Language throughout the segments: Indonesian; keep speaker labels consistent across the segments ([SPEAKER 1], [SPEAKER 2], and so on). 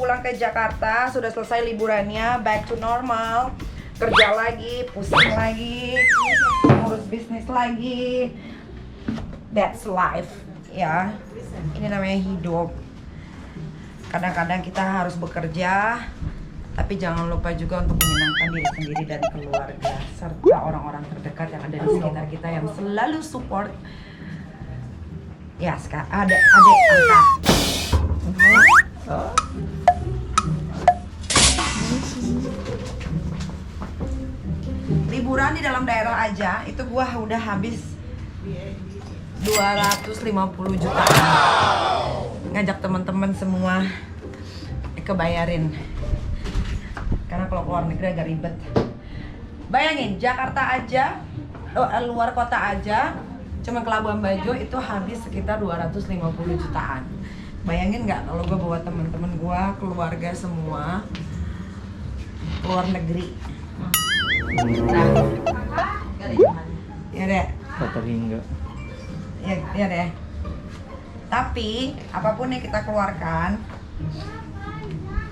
[SPEAKER 1] pulang ke Jakarta, sudah selesai liburannya, back to normal. Kerja lagi, pusing lagi, ngurus bisnis lagi. That's life, ya. Ini namanya hidup. Kadang-kadang kita harus bekerja, tapi jangan lupa juga untuk menyenangkan diri sendiri dan keluarga serta orang-orang terdekat yang ada di sekitar kita yang selalu support. Ya, sekarang ada angka. Liburan di dalam daerah aja itu gua udah habis 250 juta. Ngajak teman-teman semua kebayarin. Karena kalau keluar negeri agak ribet. Bayangin, Jakarta aja, luar kota aja, cuma ke Labuan Bajo itu habis sekitar 250 jutaan. Bayangin nggak kalau gue bawa teman-teman gue, keluarga semua keluar negeri. Nah, ya deh.
[SPEAKER 2] Hingga.
[SPEAKER 1] Ya deh. Tapi apapun yang kita keluarkan,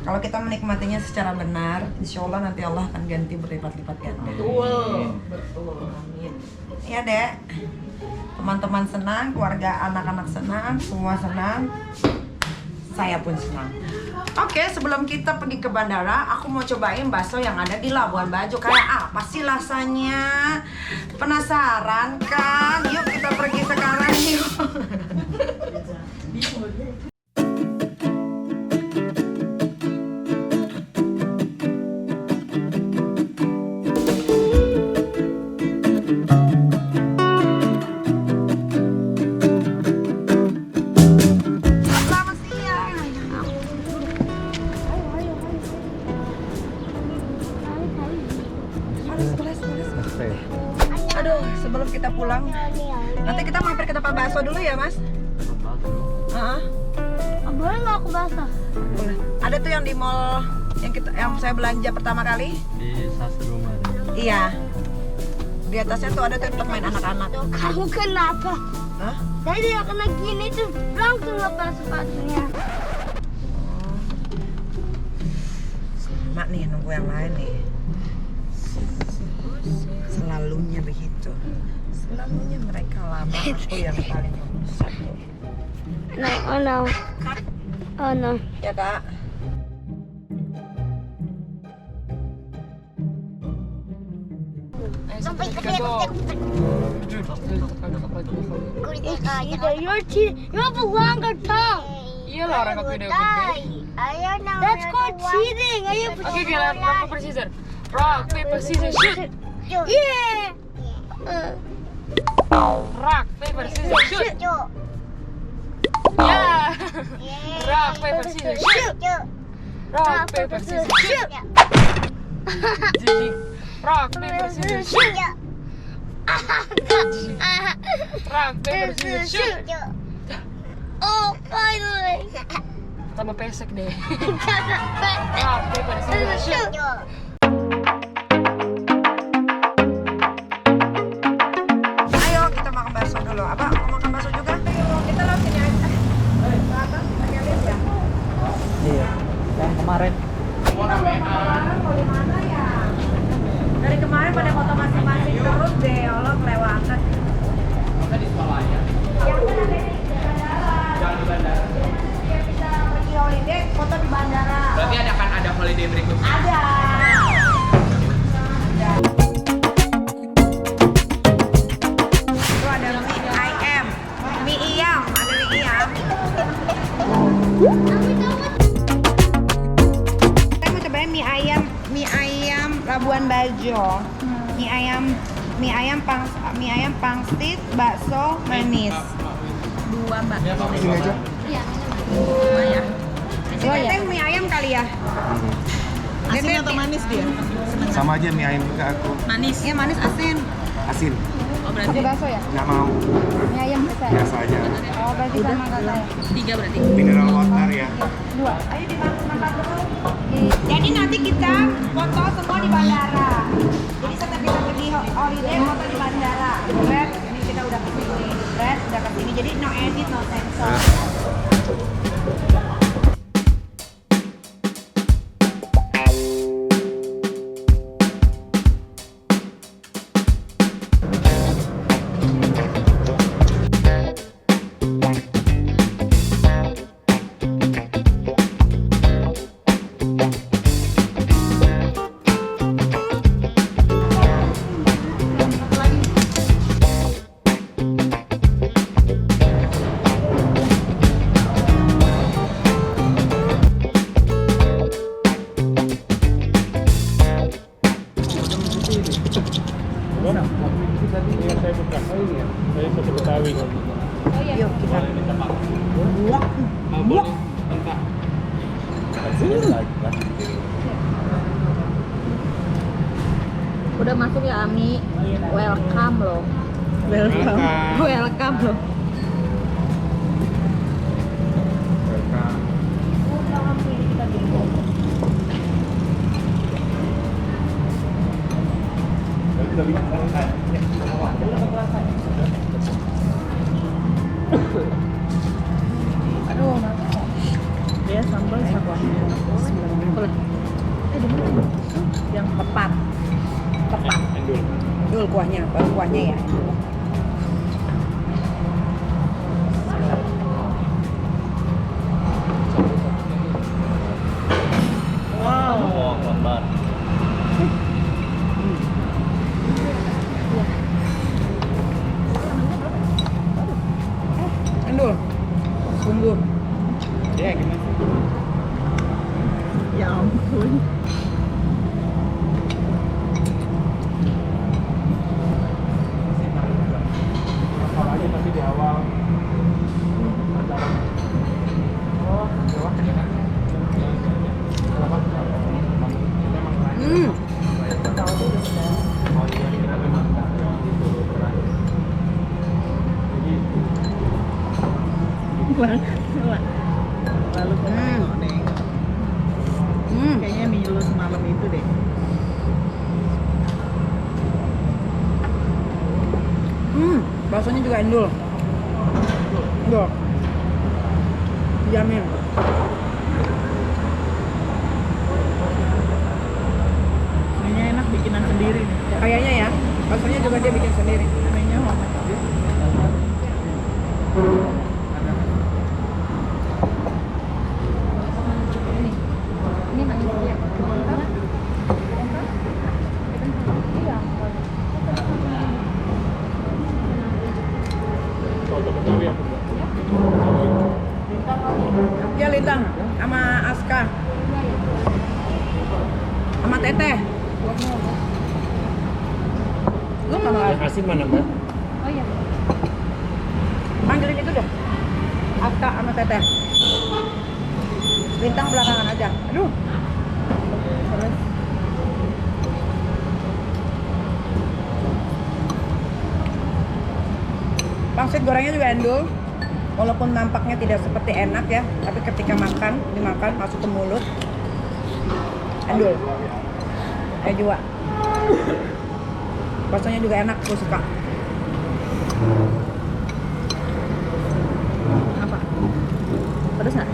[SPEAKER 1] kalau kita menikmatinya secara benar, insya Allah nanti Allah akan ganti berlipat-lipat ganda. Betul. Amin. Ya dek. Teman-teman senang, keluarga anak-anak senang, semua senang. Saya pun senang. Oke, sebelum kita pergi ke bandara, aku mau cobain bakso yang ada di Labuan Bajo. Kayak apa sih rasanya? Penasaran kan? Yuk kita pergi sekarang yuk. Aduh, sebelum kita pulang, nanti kita mampir ke tempat bakso dulu ya, Mas?
[SPEAKER 3] Boleh nggak aku basah?
[SPEAKER 1] Boleh. Ada tuh yang di mall yang saya belanja pertama kali.
[SPEAKER 2] Di Sasruma.
[SPEAKER 1] Iya. Di atasnya tuh ada tuh tempat main anak-anak.
[SPEAKER 3] Kamu kenapa?
[SPEAKER 1] Hah?
[SPEAKER 3] Saya tidak kena gini tuh langsung lepas sepatunya.
[SPEAKER 1] Sama nih nunggu yang lain nih. Selalunya begitu. Selalunya mereka lama, aku yang paling nomor satu.
[SPEAKER 3] No, oh no. Oh no.
[SPEAKER 1] Ya kak.
[SPEAKER 3] Sampai you're cheating. You have a longer tongue.
[SPEAKER 4] Iyalah orang aku udah gede.
[SPEAKER 3] That's called cheating.
[SPEAKER 4] Oke, rock paper scissors. Rock paper scissors shoot.
[SPEAKER 3] Yeah.
[SPEAKER 4] Rock paper scissors shoot. Ya. Rock paper scissors shoot. Rock paper scissors shoot. Jadi rock paper scissors shoot. Rock paper scissors shoot.
[SPEAKER 3] Oh, finally.
[SPEAKER 4] Tambah pesek deh. Rock paper scissors shoot.
[SPEAKER 1] Ayo kita makan bakso dulu. Apa mau makan bakso juga? Kita lewat sini aja. Ke atas pakai lift ya.
[SPEAKER 2] Iya. Yang kemarin.
[SPEAKER 1] Mau di mana ya? Dari kemarin pada foto masing-masing terus deh, Allah kelewatan.
[SPEAKER 4] Kita di sekolah ya.
[SPEAKER 1] Yang mana deh?
[SPEAKER 4] Jangan di bandara.
[SPEAKER 1] Biar bisa pergi holiday, foto di bandara.
[SPEAKER 4] Berarti akan ada holiday berikutnya.
[SPEAKER 1] Ada. Itu ada mie ayam, mie iyam, ada mie iyam. Saya mau cobain mie ayam Labuan Bajo. Mie ayam pangsit, bakso, manis. Dua mbak.
[SPEAKER 2] Sini aja.
[SPEAKER 1] Dua ya. Teteh mie ayam kali ya.
[SPEAKER 5] Asin atau manis dia?
[SPEAKER 2] Sama aja mie ayam juga aku.
[SPEAKER 5] Manis.
[SPEAKER 1] Iya manis asin.
[SPEAKER 2] Asin.
[SPEAKER 5] Oh berarti
[SPEAKER 1] Bakso ya?
[SPEAKER 2] Nggak mau.
[SPEAKER 1] Mie ayam bisa.
[SPEAKER 2] Biasa aja.
[SPEAKER 1] Oh berarti sama kakak saya.
[SPEAKER 5] 3 berarti.
[SPEAKER 2] Mineral water ya.
[SPEAKER 1] Dua. Ayo dimakan dulu. Jadi nanti kita foto semua di bandara. Jadi setelah kita pergi holiday foto di bandara. Red, ini kita udah kesini. Red udah kesini. Jadi no edit, no sensor.
[SPEAKER 4] Mami, welcome loh.
[SPEAKER 5] Welcome.
[SPEAKER 4] Welcome loh.
[SPEAKER 5] Dia sambal sakuannya.
[SPEAKER 1] Yang tepat. Dul kuahnya, baru kuahnya ya. Endul, bumbu.
[SPEAKER 2] Ya gimana sih?
[SPEAKER 5] Ya ampun.
[SPEAKER 2] Apalagi masih di awal.
[SPEAKER 5] Lalu ketengok deh. Kayaknya Milo semalam itu deh.
[SPEAKER 1] Baksonya juga endul. Endul. Jamin.
[SPEAKER 5] Kayaknya enak bikinan sendiri nih.
[SPEAKER 1] Kayaknya ya, baksonya juga dia bikin sendiri.
[SPEAKER 5] Kayaknya homemade.
[SPEAKER 4] Ini nanya dia.
[SPEAKER 1] Dia Lintang sama Aska. Sama Teteh. Lu nggak mau
[SPEAKER 2] Asin mana mbak?
[SPEAKER 4] Oh iya.
[SPEAKER 1] panggilin itu deh. Aska sama Teteh. Lintang belakangan aja. Aduh. Terus. Pangsit gorengnya juga endul. Walaupun nampaknya tidak seperti enak ya, tapi ketika dimakan masuk ke mulut, endul. Kayak juga. Baksonya juga enak, gue suka.
[SPEAKER 5] Apa?
[SPEAKER 1] Pedes nggak?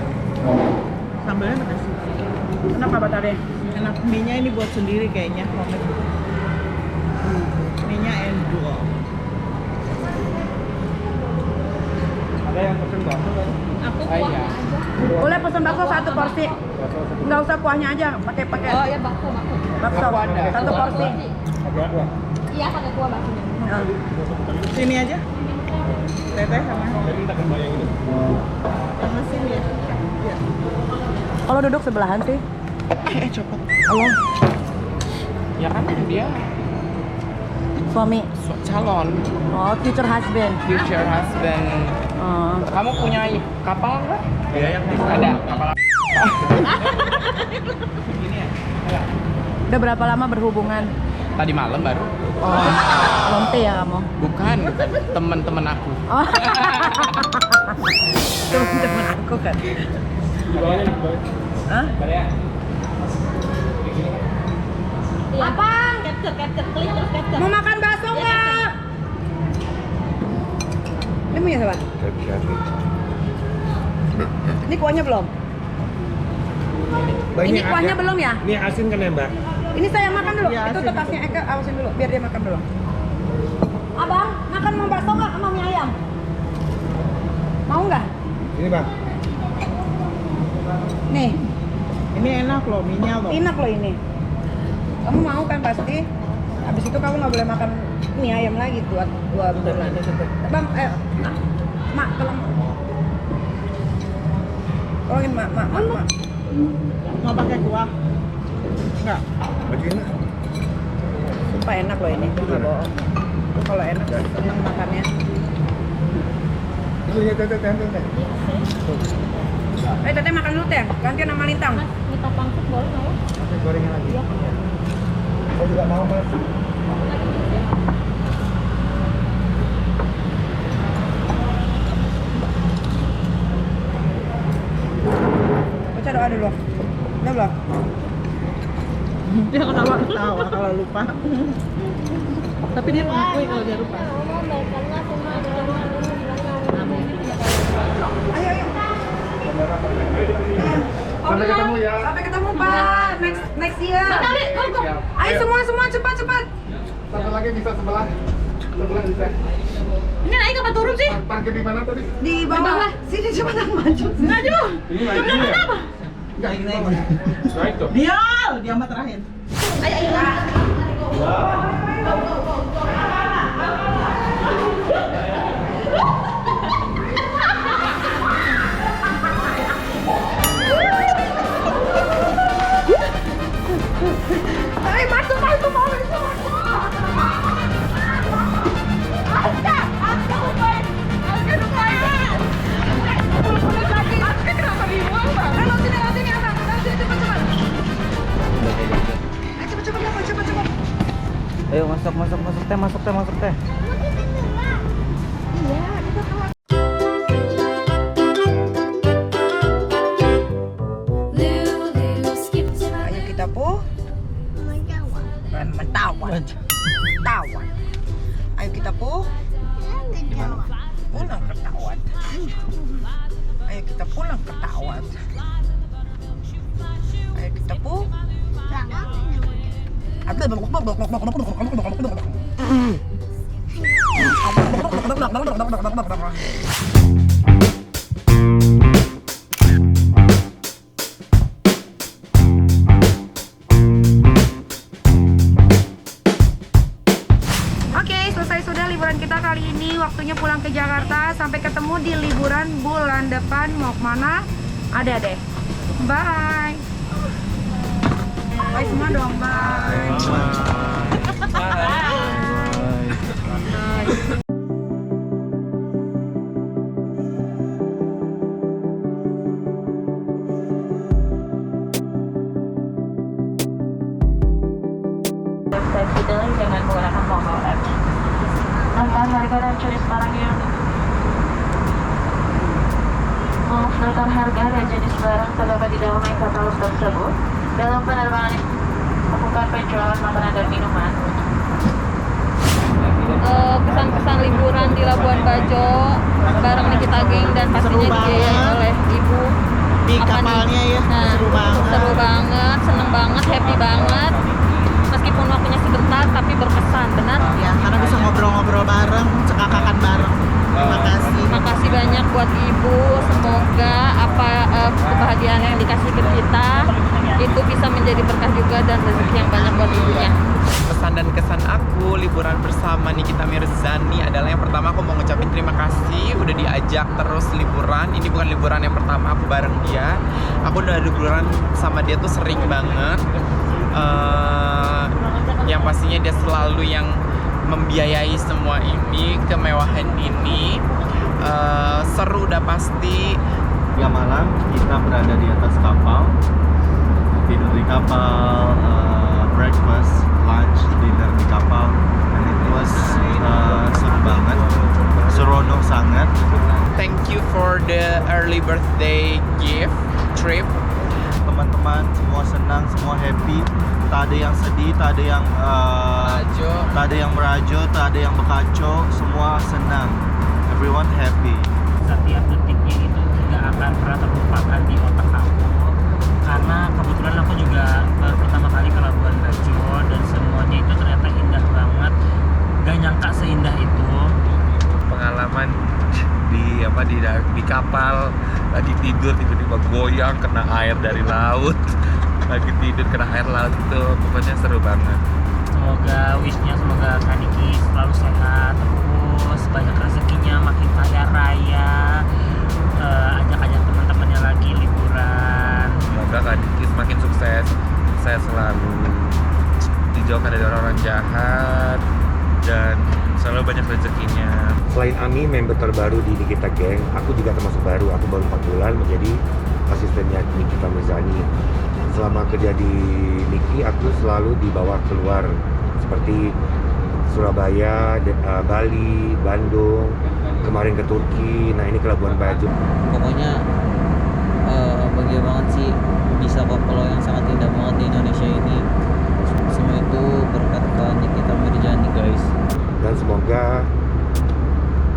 [SPEAKER 5] Sambalnya pedas.
[SPEAKER 1] Kenapa batalnya?
[SPEAKER 5] Enak. Mie-nya ini buat sendiri kayaknya. Homemade. Mie-nya endul.
[SPEAKER 2] Ada yang pesen bakso kan?
[SPEAKER 4] Aku
[SPEAKER 2] Ah, iya.
[SPEAKER 1] Boleh pesen bakso satu porsi. Nggak usah kuahnya aja, pakai
[SPEAKER 4] Oh ya bakso.
[SPEAKER 1] bakso satu porsi.
[SPEAKER 2] Ada.
[SPEAKER 4] Iya pakai kuah baksonya.
[SPEAKER 1] Nah,
[SPEAKER 5] Sini aja. Teteh sama
[SPEAKER 2] Jadi kita akan bayang itu.
[SPEAKER 5] sama sini ya. Iya.
[SPEAKER 1] kalau duduk sebelahan sih.
[SPEAKER 5] Copot.
[SPEAKER 1] Halo,
[SPEAKER 2] Ya kan dia
[SPEAKER 1] suami.
[SPEAKER 2] calon
[SPEAKER 1] Oh, future husband.
[SPEAKER 2] future husband.
[SPEAKER 1] Oh.
[SPEAKER 2] Kamu punya kapal nggak? Iya yang ada kapal.
[SPEAKER 1] Udah berapa lama berhubungan?
[SPEAKER 2] Tadi malam baru.
[SPEAKER 1] Oh, lonte ya kamu?
[SPEAKER 2] Bukan teman-teman aku.
[SPEAKER 1] Oh. Teman-teman aku kan. Hah?
[SPEAKER 4] Abang, capture, klik terus capture.
[SPEAKER 1] Mau makan bakso nggak? Ini punya siapa? Ini kuahnya belum? Ini kuahnya belum ya?
[SPEAKER 2] Ini asin kan ya mbak?
[SPEAKER 1] Ini saya makan dulu.
[SPEAKER 5] Iya,
[SPEAKER 1] Itu
[SPEAKER 5] asin.
[SPEAKER 1] tuh tasnya Eka, awasin dulu biar dia makan dulu. Abang, makan mau bakso nggak sama mie ayam? Mau nggak?
[SPEAKER 2] Ini bang.
[SPEAKER 1] Nih,
[SPEAKER 5] Ini enak loh, mie-nya loh.
[SPEAKER 1] enak loh ini. Kamu mau kan pasti? Habis itu kamu nggak boleh makan mie ayam lagi buat 2 bulan. Bang, mak, tolong. Tolongin mak.
[SPEAKER 5] Mau pakai kuah? Enggak.
[SPEAKER 1] Sumpah enak loh ini, nggak bohong. Itu kalau enak seneng makannya. Teteh makan dulu teh, gantian sama Lintang.
[SPEAKER 4] Mas, minta pangsit boleh nggak ya?
[SPEAKER 2] Gorengnya lagi.
[SPEAKER 4] Iya.
[SPEAKER 2] Saya juga mau mas.
[SPEAKER 4] Lagi
[SPEAKER 1] Coba dulu. Udah belum?
[SPEAKER 5] Dia ketawa kalau lupa. Tapi dia mengakui kalau dia lupa.
[SPEAKER 1] Ayo.
[SPEAKER 2] Sampai ketemu ya.
[SPEAKER 1] Sampai ketemu Pak. Next year. Ayo semua cepat.
[SPEAKER 2] Satu lagi bisa sebelah bisa.
[SPEAKER 4] Ini naik apa turun sih?
[SPEAKER 2] Parkir di mana tadi?
[SPEAKER 1] Di bawah. Sini cepetan maju.
[SPEAKER 4] Maju.
[SPEAKER 2] Ini lagi ya?
[SPEAKER 5] Naik.
[SPEAKER 2] Naik tuh.
[SPEAKER 5] Dia mah terakhir.
[SPEAKER 1] Ayo masuk.
[SPEAKER 6] Ayo masuk teh.
[SPEAKER 1] Ayo kita mentawan. Ayo kita pulang ke Tawat. Ayo kita pulang ke Tawat. Ayo kita
[SPEAKER 4] Selesai sudah liburan kita kali ini. Waktunya pulang ke Jakarta. Sampai ketemu di liburan bulan depan. Mau kemana? Ada deh. Bye. Bye semua dong. Bye.
[SPEAKER 7] Website kita dengan menggunakan mobile app. Nonton harga dan curi barang yang mengufilkan harga dan jenis barang terdapat di dalam e-katalog tersebut. Dalam penerbangan lakukan penjualan makanan dan minuman.
[SPEAKER 4] Pesan-pesan liburan di Labuan Bajo bareng Nikita Geng dan pastinya dibiayai oleh ibu.
[SPEAKER 5] Di kapalnya ya,
[SPEAKER 4] Seru banget, seneng banget, happy banget. Meskipun waktunya sebentar tapi berkesan, benar?
[SPEAKER 5] Ya, karena bisa ngobrol-ngobrol bareng, cekakakan bareng. Terima kasih.
[SPEAKER 4] Makasih banyak buat ibu. Semoga kebahagiaan yang dikasih ke kita itu bisa menjadi berkah juga dan rezeki yang banyak buat ibunya.
[SPEAKER 8] Pesan dan kesan aku liburan bersama Nikita Mirzani adalah yang pertama aku mau ngucapin terima kasih udah diajak terus liburan. Ini bukan liburan yang pertama aku bareng dia. Aku udah liburan sama dia tuh sering banget. Yang pastinya dia selalu yang membiayai semua ini, kemewahan ini. Seru udah pasti.
[SPEAKER 9] Tiga malam kita berada di atas kapal, tidur di kapal, breakfast, lunch, dinner di kapal, and it was seru banget, seronok sangat.
[SPEAKER 8] Thank you for the early birthday gift trip.
[SPEAKER 9] Teman-teman semua senang, semua happy, tak ada yang sedih, tak ada yang merajo, tak ada yang bekacau, semua senang. Everyone happy.
[SPEAKER 6] Setiap detiknya itu tidak akan pernah terlupakan di otak aku, karena kebetulan aku juga baru pertama kali ke Labuan Bajo dan semuanya itu ternyata indah banget. Gak nyangka seindah itu.
[SPEAKER 2] Pengalaman di kapal lagi tidur tiba-tiba goyang kena air dari laut. Lagi tidur kena air laut itu pokoknya seru banget.
[SPEAKER 6] Semoga semoga Kak Niki selalu sehat terus, banyak rezekinya, makin kaya raya, ajak-ajak teman-temannya lagi liburan.
[SPEAKER 2] Semoga Kak Niki semakin sukses, saya selalu dijauhkan dari orang-orang jahat dan selalu banyak rezekinya.
[SPEAKER 10] Selain Ami, member terbaru di Nikita Geng, aku juga termasuk baru. Aku baru 4 bulan menjadi asistennya Nikita Mirzani. Selama kerja di Niki, aku selalu dibawa keluar seperti Surabaya, Bali, Bandung, kemarin ke Turki, nah ini ke Labuan Bajo.
[SPEAKER 11] Pokoknya
[SPEAKER 6] bahagia banget sih bisa kok kalau yang sangat indah banget di Indonesia ini. Semua itu berkat Kak Nikita Mirzani guys.
[SPEAKER 10] Dan semoga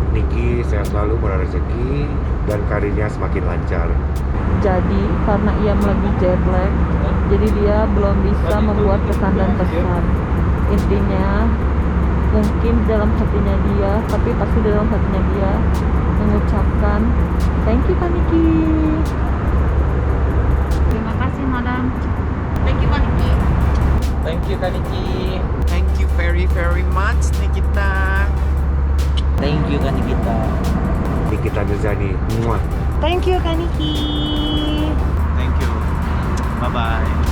[SPEAKER 10] Niki sehat selalu, murah rezeki, dan karirnya semakin lancar.
[SPEAKER 5] Jadi karena ia lagi jet lag, jadi dia belum bisa membuat pesan dan pesan. Intinya mungkin dalam hatinya dia, tapi pasti dalam hatinya dia mengucapkan thank you Kak Niki.
[SPEAKER 4] Terima kasih madam.
[SPEAKER 5] Thank you Kak Niki.
[SPEAKER 8] Thank you Kak Niki. Thank you very very much Nikita.
[SPEAKER 6] Thank you Kak Nikita.
[SPEAKER 10] Nikita Mirzani, muah.
[SPEAKER 5] Thank you Kak Niki.
[SPEAKER 9] Thank you. Bye bye.